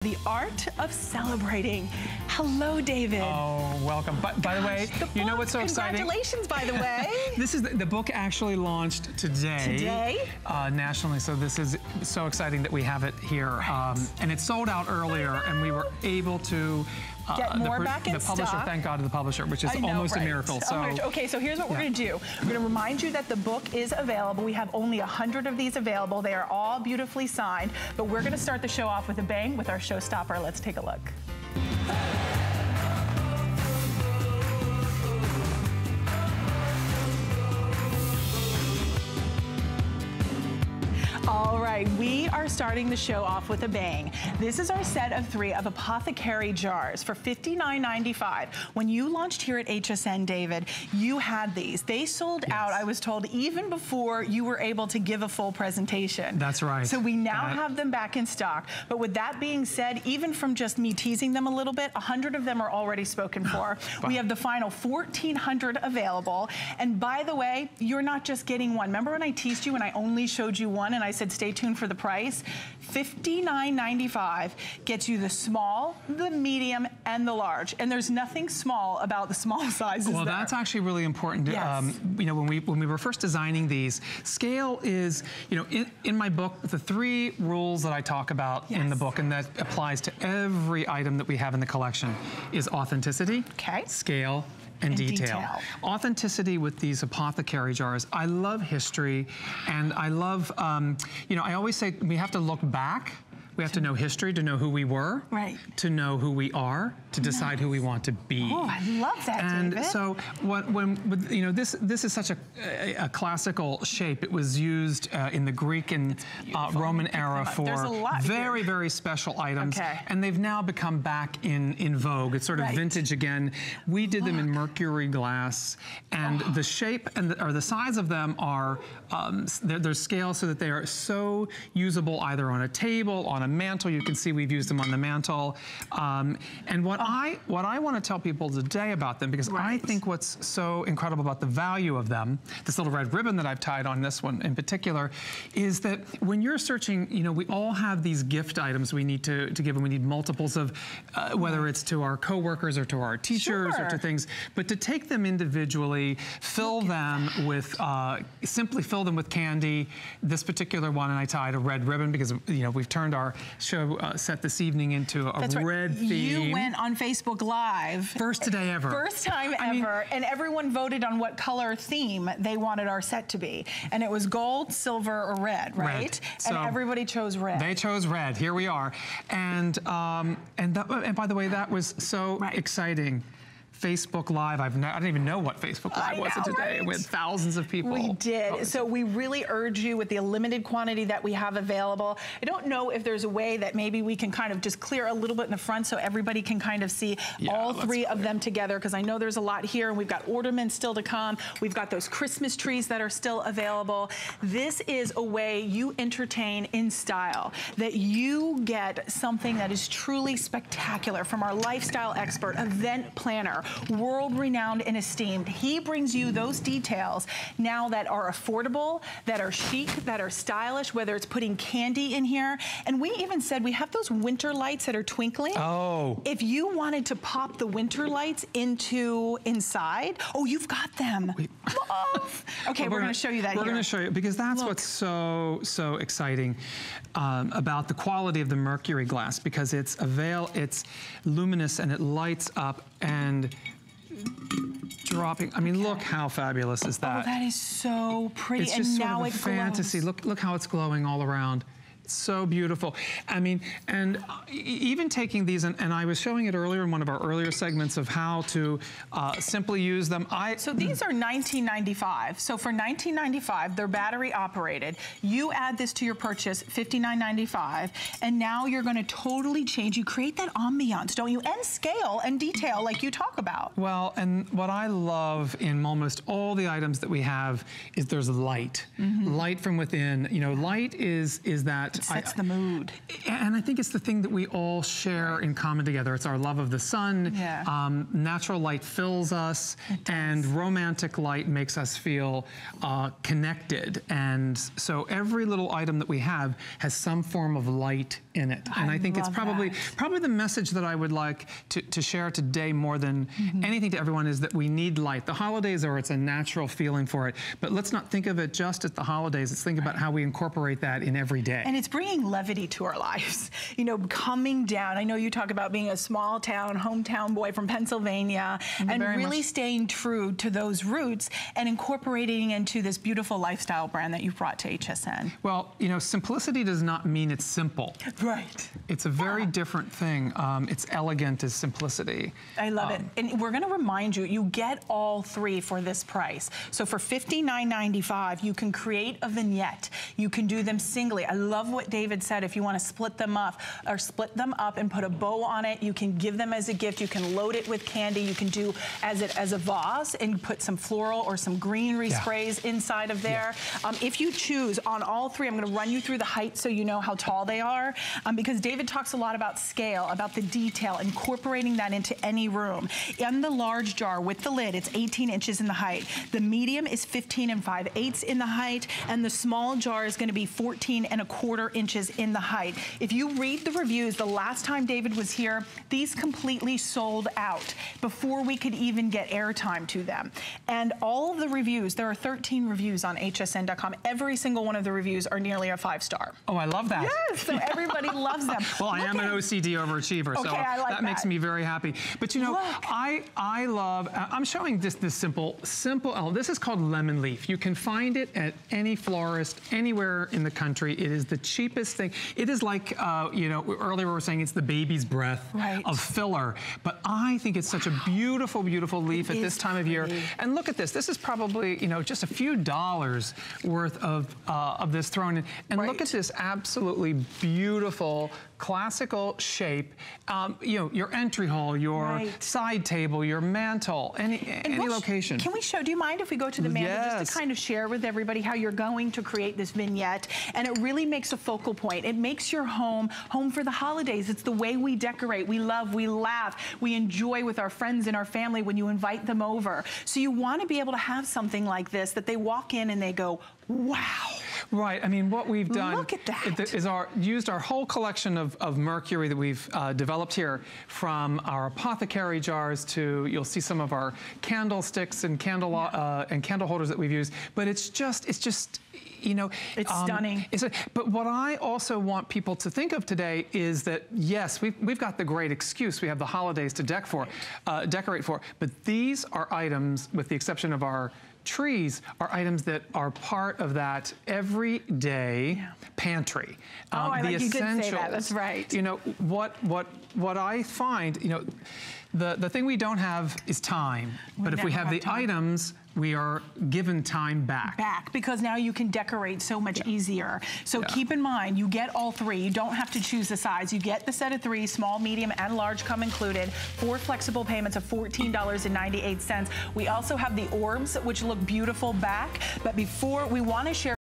The art of celebrating. Hello, David. Oh, welcome. By the way, you know what's so exciting? Congratulations, by the way. This is the book actually launched today. Nationally, so this is so exciting that we have it here. Right. And it sold out earlier, and we were able to get more back in the publisher, stock. Thank God to the publisher, which is almost a miracle. So, okay, so here's what we're going to do. We're going to remind you that the book is available. We have only 100 of these available. They are all beautifully signed, but we're going to start the show off with a bang with our showstopper. Let's take a look. All right, we are starting the show off with a bang. This is our set of 3 of Apothecary jars for $59.95. When you launched here at HSN, David, you had these. They sold out, I was told, even before you were able to give a full presentation. That's right. So we now have them back in stock. But with that being said, even from just me teasing them a little bit, 100 of them are already spoken for. We have the final 1,400 available. And by the way, you're not just getting one. Remember when I teased you and I only showed you one and I said stay tuned for the price? $59.95 gets you the small, the medium, and the large. And there's nothing small about the small sizes. Well, that's actually really important. Yes. You know, when we were first designing these, scale is, you know, in my book, the 3 rules that I talk about in the book, and that applies to every item that we have in the collection, is authenticity, scale, and detail. Authenticity with these Apothecary jars. I love history, and I love, you know, I always say we have to look back. We have to know history to know who we were, to know who we are, to decide who we want to be. Oh, I love that, and David. So when you know, this is such a classical shape. It was used in the Greek and Roman era for very, very special items, and they've now become back in vogue. It's sort of vintage again. We did them in mercury glass, and the shape and the size of them are they're scaled so that they are so usable either on a table, on a mantle. You can see we've used them on the mantle. And what I want to tell people today about them, because I think what's so incredible about the value of them, this little red ribbon that I've tied on this one in particular, is that when you're searching, you know, we all have these gift items we need to give, and we need multiples of, whether it's to our coworkers or to our teachers or to things, but to take them individually, fill them with, simply fill them with candy. This particular one, and I tied a red ribbon because, you know, we've turned our show set this evening into a red theme. You went on Facebook Live. First today ever. First time ever. And everyone voted on what color theme they wanted our set to be. And it was gold, silver, or red, right? Red. And everybody chose red. They chose red. Here we are. And by the way, that was so exciting. Facebook Live. I don't even know what Facebook Live was today with thousands of people. We did. So we really urge you with the limited quantity that we have available. I don't know if there's a way that maybe we can kind of just clear a little bit in the front so everybody can kind of see all 3 of them together, because I know there's a lot here, and we've got ornaments still to come. We've got those Christmas trees that are still available. This is a way you entertain in style, that you get something that is truly spectacular from our lifestyle expert, event planner, world-renowned and esteemed. He brings you those details now that are affordable, that are chic, that are stylish, whether it's putting candy in here. And we even said we have those winter lights that are twinkling. Oh. If you wanted to pop the winter lights inside, you've got them. Love. Okay, we're going to show you that here. We're going to show you, because that's what's so exciting about the quality of the mercury glass, because it's luminous and it lights up and dropping. I mean, look how fabulous is that? Oh, that is so pretty. It's just sort of a fantasy. Look how it's glowing all around. So beautiful. I mean, and even taking these, and I was showing it earlier in one of our earlier segments of how to simply use them. So these are $19.95. So for $19.95, they're battery operated. You add this to your purchase, $59.95, and now you're going to totally change. You create that ambiance, don't you? And scale and detail like you talk about. Well, and what I love in almost all the items that we have is there's light. Light from within. You know, light is that It sets the mood. And I think it's the thing that we all share in common together. It's our love of the sun. Yeah. Natural light fills us, and romantic light makes us feel connected. And so every little item that we have has some form of light in it. And I think it's probably the message that I would like to share today more than anything to everyone is that we need light. The holidays it's a natural feeling for it, but let's not think of it just at the holidays. Let's think about how we incorporate that in every day. And it's bringing levity to our lives. You know, coming down. I know you talk about being a small town, hometown boy from Pennsylvania, and really staying true to those roots and incorporating into this beautiful lifestyle brand that you've brought to HSN. Well, you know, simplicity does not mean it's simple. Right. It's a very different thing. It's elegant as simplicity. I love it. And we're going to remind you, you get all three for this price. So for $59.95, you can create a vignette. You can do them singly. I love what David said. If you want to split them up and put a bow on it, you can give them as a gift. You can load it with candy. You can do as a vase and put some floral or some greenery sprays inside of there. If you choose on all three, I'm going to run you through the height so you know how tall they are, because David talks a lot about scale, about the detail, incorporating that into any room. In the large jar with the lid, it's 18 inches in the height. The medium is 15 5/8 in the height, and the small jar is going to be 14 1/4 inches in the height. If you read the reviews, the last time David was here, these completely sold out before we could even get airtime to them. And all of the reviews, there are 13 reviews on hsn.com. Every single one of the reviews are nearly a 5-star. Oh, I love that. Yes, so everybody loves them. Well, I am an OCD overachiever, so that makes me very happy. But you know, I love, I'm showing this simple element. This is called lemon leaf. You can find it at any florist, anywhere in the country. It is the cheapest thing. It is like, you know, earlier we were saying it's the baby's breath of filler. But I think it's such a beautiful, beautiful leaf at this time of year. And look at this. This is probably, you know, just a few dollars worth of this thrown in. And look at this absolutely beautiful classical shape. You know, your entry hall, your side table, your mantle, any location. Can we show, do you mind if we go to the mantle just to kind of share with everybody how you're going to create this vignette? And it really makes a focal point. It makes your home for the holidays. It's the way we decorate, we love, we laugh, we enjoy with our friends and our family when you invite them over. So you want to be able to have something like this that they walk in and they go, wow. Right. I mean, what we've done is used our whole collection of mercury that we've developed here, from our Apothecary jars to, you'll see some of our candlesticks and candle holders that we've used. But it's just, you know, it's stunning. But what I also want people to think of today is that, yes, we've got the great excuse. We have the holidays to decorate for. But these are items, with the exception of our trees, are items that are part of that everyday pantry. The essentials. You did say that. That's right. You know, what I find, you know, the thing we don't have is time. But if we have the items, we are given time back. Because now you can decorate so much easier. So keep in mind, you get all three. You don't have to choose the size. You get the set of three, small, medium, and large come included. 4 flexible payments of $14.98. We also have the orbs, which look beautiful back. But before, we want to share